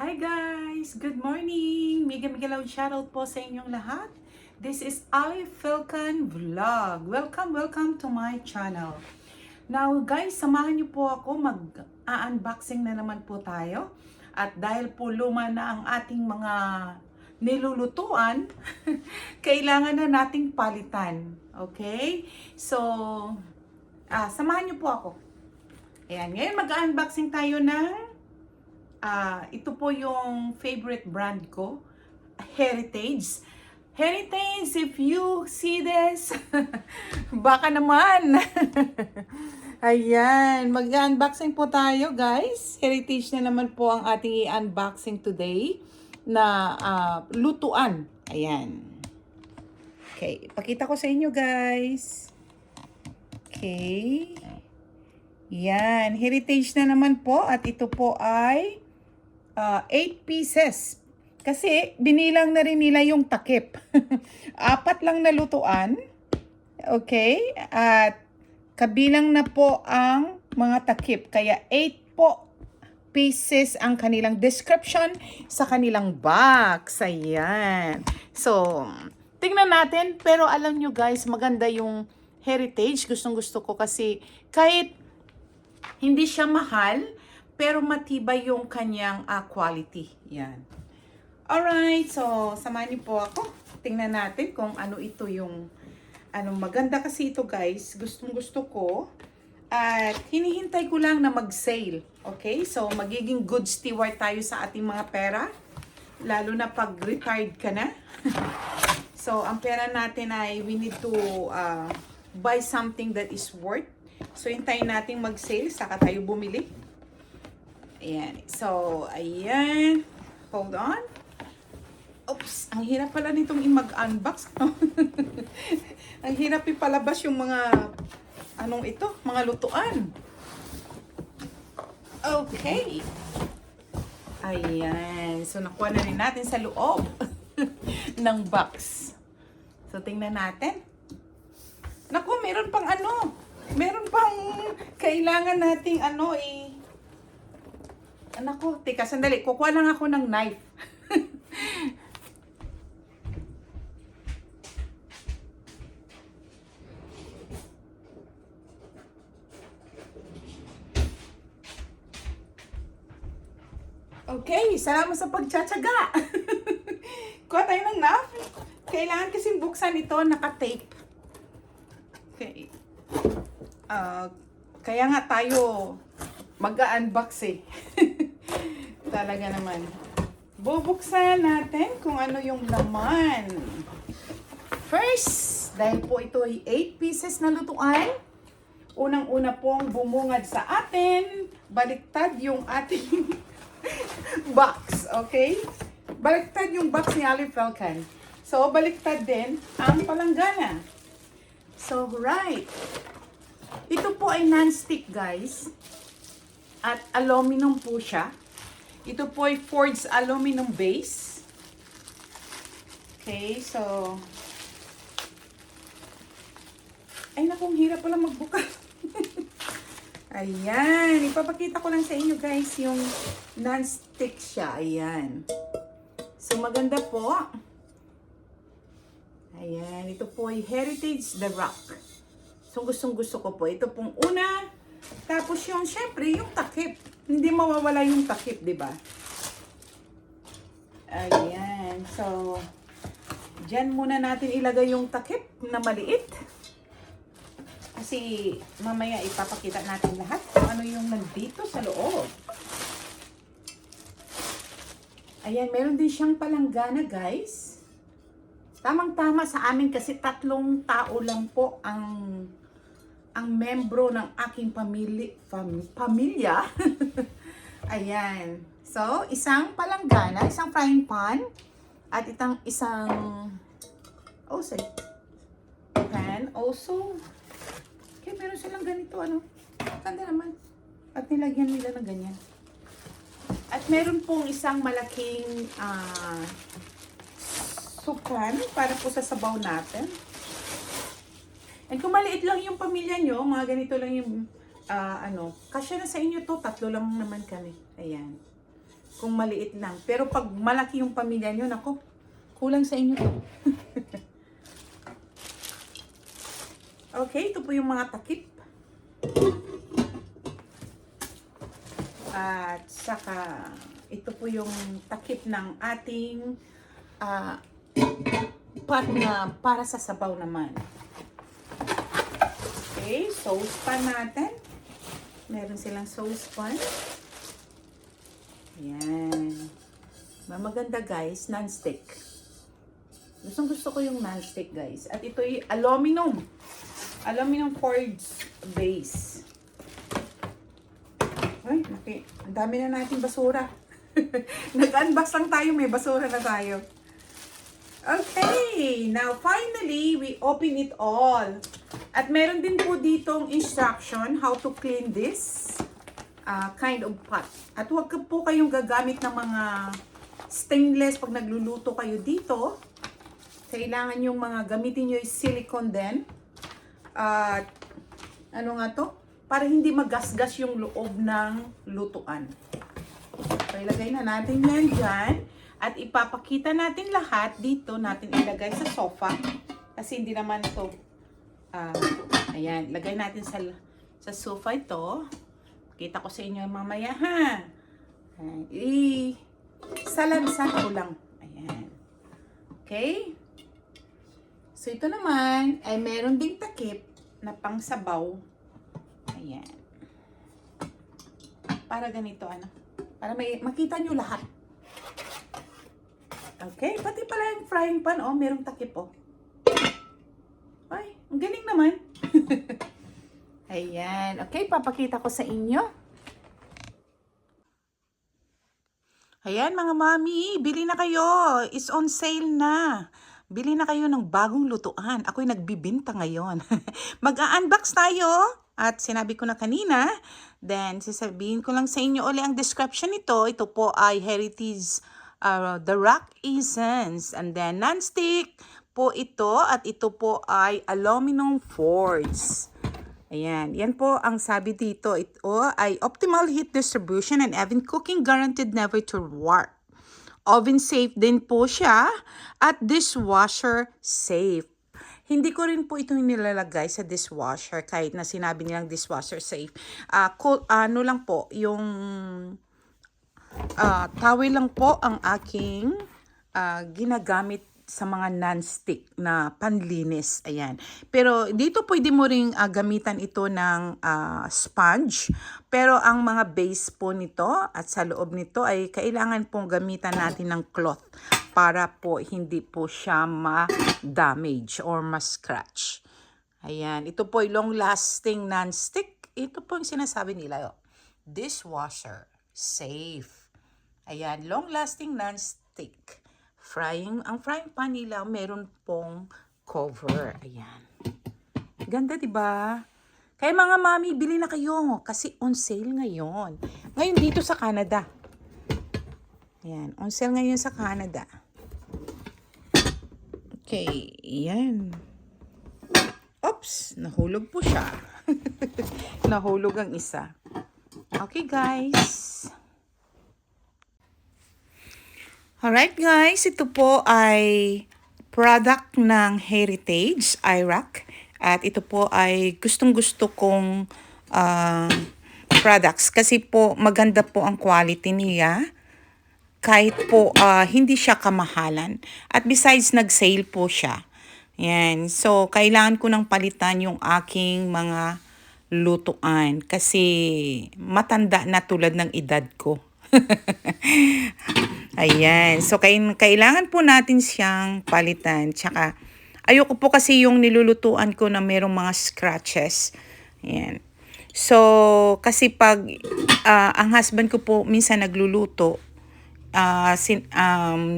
Hi guys! Good morning! Mega loud shoutout po sa inyong lahat. This is Ali Falcon Vlog. Welcome to my channel. Now guys, samahan niyo po ako mag-unboxing na naman po tayo. At dahil po luma na ang ating mga nilulutuan, kailangan na nating palitan. Okay? So, samahan niyo po ako. Ayan, ngayon mag-unboxing tayo ng ito po yung favorite brand ko, Heritage. Heritage, if you see this, baka naman. Ayan, mag-unboxing po tayo guys. Heritage na naman po ang ating i-unboxing today na lutuan. Ayan. Okay, pakita ko sa inyo guys. Okay. Yan, Heritage na naman po at ito po ay 8 pieces. Kasi binilang na rin nila yung takip. 4 lang na lutuan. Okay? At kabilang na po ang mga takip. Kaya 8 po pieces ang kanilang description sa kanilang box. Ayan. So, tingnan natin. Pero alam nyo guys, maganda yung Heritage. Gustong gusto ko kasi kahit hindi siya mahal, pero matibay yung kanyang quality. Yan. Alright, so samahan niyo po ako. Tingnan natin kung ano ito yung, maganda kasi ito guys. Gustong gusto ko. At hinihintay ko lang na mag-sale. Okay, so magiging good steward tayo sa ating mga pera. Lalo na pag retired ka na. So, ang pera natin ay we need to buy something that is worth. So, hintayin natin mag-sale, saka tayo bumili. Ayan. So, ayan. Hold on. Oops. Ang hirap pala nitong mag-unbox. Ang hirap ipalabas yung mga, mga lutuan. Okay. Ayan. So, nakuha na rin natin sa loob ng box. So, tingnan natin. Naku, meron pang meron pang kailangan nating Naku, teka, sandali. Kukuha lang ako ng knife. Okay, salamat sa pagtsatsaga. Kuha tayo ng knife. Kailangan kasing buksan ito, naka-tape. Okay. Kaya nga tayo mag-unbox eh. Talaga naman. Bubuksan natin kung ano yung laman. First, dahil po ito ay 8 pieces na lutuan, unang-una pong bumungad sa atin, baliktad yung ating box, okay? Baliktad yung box ni Ali Falcon. So, baliktad din ang palanggana. So, right. Ito po ay non-stick, guys. At aluminum po siya. Ito po ay forged aluminum base. Okay, so... Ay, naku, hirap pala magbukas. Ayan. Ipapakita ko lang sa inyo, guys, yung non-stick siya. Ayan. So, maganda po. Ayan. Ito po ay Heritage The Rock. So, gustong-gusto ko po. Ito pong una. Tapos yung, syempre, yung takip. Hindi mawawala yung takip, di ba? Ayan. So, dyan muna natin ilagay yung takip na maliit. Kasi, mamaya ipapakita natin lahat kung ano yung nandito sa loob. Ayan, meron din siyang palanggana, guys. Tamang-tama sa amin kasi 3 tao lang po ang membro ng aking pamilya. Ayan. So, isang palanggana, isang frying pan, at isang pan. Also, okay, meron silang ganito, ganda naman. At nilagyan nila ng ganyan. At meron pong isang malaking sukan para po sa sabaw natin. And kung maliit lang yung pamilya nyo, mga ganito lang yung, kasya na sa inyo to, 3 lang naman kami. Ayan. kung maliit lang. Pero pag malaki yung pamilya nyo, nako, kulang sa inyo to. Okay, ito po yung mga takip. At saka, ito po yung takip ng ating pot na para sa sabaw naman. Okay, saucepan natin. Meron silang saucepan. Ayan. Maganda guys, non-stick. Gusto ko yung non-stick guys. At ito yung aluminum. Aluminum quartz base. Ay, okay. Ang dami na natin basura. Nag-unbox lang tayo, may basura na tayo. Okay, now finally, we open it all. At meron din po ditong instruction how to clean this kind of pot. At huwag po kayong gagamit ng mga stainless pag nagluluto kayo dito. Kailangan yung mga gamitin nyo yung silicone din. At ano nga to? Para hindi magasgas yung loob ng lutuan. So, ilagay na natin yan dyan. At ipapakita natin lahat dito natin ilagay sa sofa. Kasi hindi naman to ayan, lagay natin sa sofa ito. Kita ko sa inyo mamaya ha. Salansan ko lang. Ayan. Okay? So ito naman ay meron ding takip na pangsabaw. Ayan. Para ganito ano. Para makita nyo lahat. Okay? Pati pala yung frying pan merong takip Ay, ang galing naman. Ayan. Okay, papakita ko sa inyo. Ayan mga mami, bili na kayo. It's on sale na. Bili na kayo ng bagong lutuan. Ako'y nagbibinta ngayon. Mag-unbox tayo. At sinabi ko na kanina, then sasabihin ko lang sa inyo uli ang description nito. Ito po ay Heritage The Rock Essence. And then non-stick po ito at ito po ay aluminum forged. Ayan, yan po ang sabi dito. Ito ay optimal heat distribution and even cooking guaranteed never to warp. Oven safe din po siya at dishwasher safe. Hindi ko rin po ito nilalagay sa dishwasher kahit na sinabi nilang dishwasher safe. Ano lang po, yung towel lang po ang aking ginagamit sa mga non-stick na panlinis. Ayan. Pero dito pwede mo ring gamitan ito ng sponge. Pero ang mga base po nito at sa loob nito ay kailangan pong gamitan natin ng cloth para po hindi po siya ma-damage or ma-scratch. Ayan. Ito po ay long-lasting non-stick. Ito po yung sinasabi nila. Dishwasher safe. Ayan. Long-lasting non-stick. Ang frying pan nila meron pong cover. Ayan. Ganda, diba? Kaya mga mami, bili na kayo kasi on sale ngayon. Ngayon dito sa Canada. Ayan, on sale ngayon sa Canada. Okay, ayan. Oops, nahulog po siya. Nahulog ang isa. Okay, guys. Alright guys, ito po ay product ng Heritage, IRAC. At ito po ay gustong-gusto kong products. Kasi po maganda po ang quality niya. Kahit po hindi siya kamahalan. At besides, nag-sale po siya. Yan. So, kailangan ko nang palitan yung aking mga lutuan. Kasi matanda na tulad ng edad ko. Ayan. So, kailangan po natin siyang palitan. Tsaka, ayoko po kasi yung nilulutuan ko na merong mga scratches. Ayan. So, kasi pag ang husband ko po minsan nagluluto,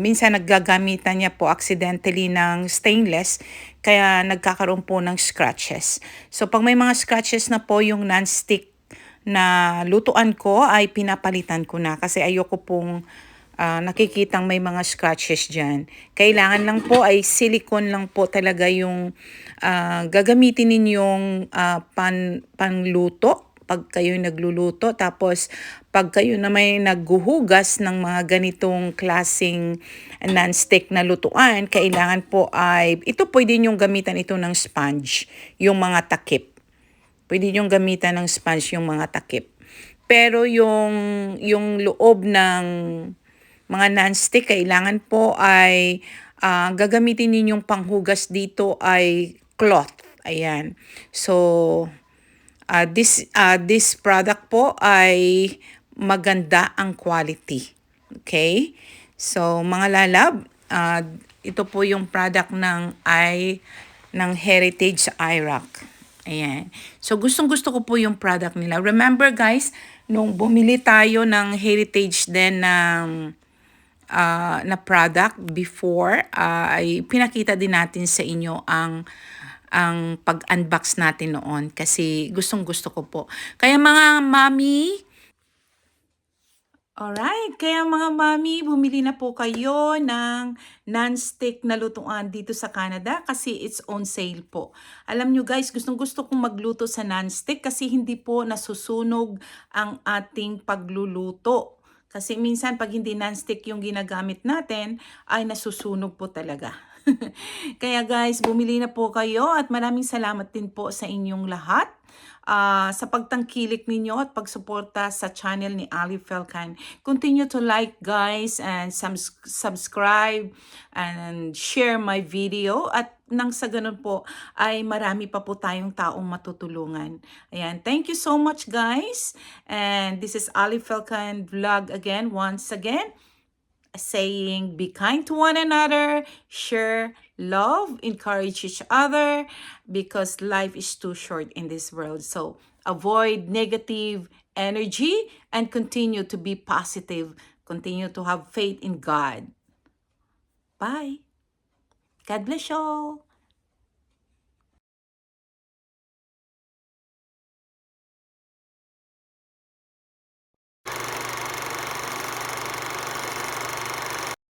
minsan naggagamitan niya po accidentally ng stainless, kaya nagkakaroon po ng scratches. So, pag may mga scratches na po yung non-stick na lutuan ko, ay pinapalitan ko na kasi ayoko pong nakikitang may mga scratches dyan. Kailangan lang po ay silicone lang po talaga yung gagamitin ninyong panluto pag kayo nagluluto. Tapos pag kayo na may naghuhugas ng mga ganitong klaseng non-stick na lutuan, kailangan po ay, ito pwede nyong gamitan ito ng sponge, yung mga takip. Pwede nyong gamitan ng sponge yung mga takip. Pero yung loob ng mga non-stick, kailangan po ay gagamitin ninyong panghugas dito ay cloth. Ayan. So, this product po ay maganda ang quality. Okay? So, mga lalab, ito po yung product ng Heritage Iraq. Ayan. So, gustong-gusto ko po yung product nila. Remember guys, nung bumili tayo ng Heritage din na product before, ay pinakita din natin sa inyo ang pag-unbox natin noon kasi gustong-gusto ko po. Kaya mga mami, alright, kaya mga mami, bumili na po kayo ng non-stick na lutuan dito sa Canada kasi it's on sale po. Alam nyo guys, gustong-gusto kong magluto sa non-stick kasi hindi po nasusunog ang ating pagluluto. Kasi minsan pag hindi non-stick yung ginagamit natin, ay nasusunog po talaga. Kaya guys, bumili na po kayo at maraming salamat din po sa inyong lahat. Sa pagtangkilik ninyo at pagsuporta sa channel ni Ali Felcan. Continue to like guys and subscribe and share my video at nang sa ganun po ay marami pa po tayong taong matutulungan. Ayan, thank you so much guys. And this is Ali Felcan vlog again, once again. Saying be kind to one another, share love, encourage each other because life is too short in this world. So avoid negative energy and continue to be positive. Continue to have faith in God. Bye. God bless you all.